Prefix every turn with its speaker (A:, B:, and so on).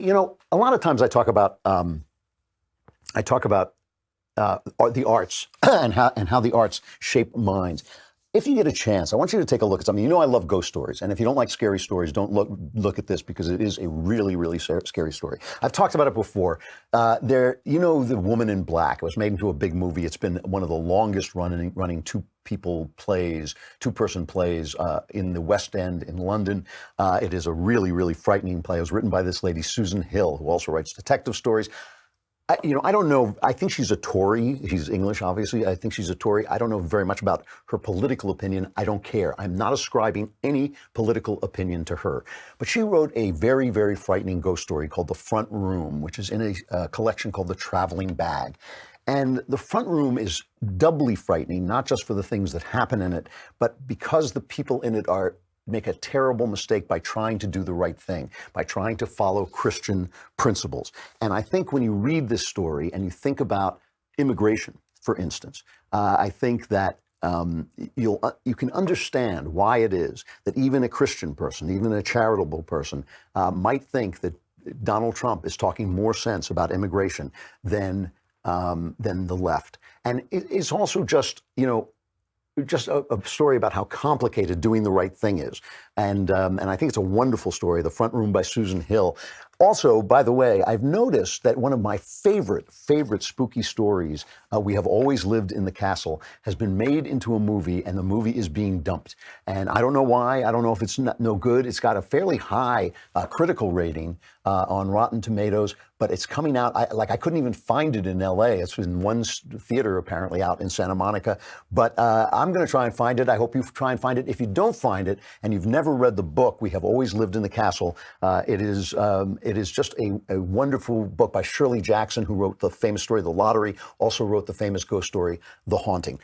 A: A lot of times I talk about the arts and how the arts shape minds. If you get a chance, I want you to take a look at something. I love ghost stories, and if you don't like scary stories, don't look at this because it is a really, really scary story. I've talked about it before. The Woman in Black. It was made into a big movie. It's been one of the longest running two-person plays in the West End in London. It is a really, really frightening play. It was written by this lady, Susan Hill, who also writes detective stories. I don't know. I think she's a Tory. She's English, obviously. I think she's a Tory. I don't know very much about her political opinion. I don't care. I'm not ascribing any political opinion to her. But she wrote a very, very frightening ghost story called The Front Room, which is in a collection called The Traveling Bag. And The Front Room is doubly frightening, not just for the things that happen in it, but because the people in it make a terrible mistake by trying to do the right thing, by trying to follow Christian principles. And I think when you read this story and you think about immigration, for instance, I think that you can understand why it is that even a Christian person, even a charitable person, might think that Donald Trump is talking more sense about immigration than the left. And it's also just a story about how complicated doing the right thing is. And I think it's a wonderful story, The Front Room by Susan Hill. Also, by the way, I've noticed that one of my favorite spooky stories, We Have Always Lived in the Castle, has been made into a movie, and the movie is being dumped. And I don't know why. I don't know if it's no good. It's got a fairly high critical rating on Rotten Tomatoes, but it's coming out. I couldn't even find it in L.A. It's in one theater apparently out in Santa Monica. But I'm going to try and find it. I hope you try and find it. If you don't find it and you've never read the book, We Have Always Lived in the Castle, it is just a wonderful book by Shirley Jackson, who wrote the famous story, The Lottery, also wrote the famous ghost story, The Haunting.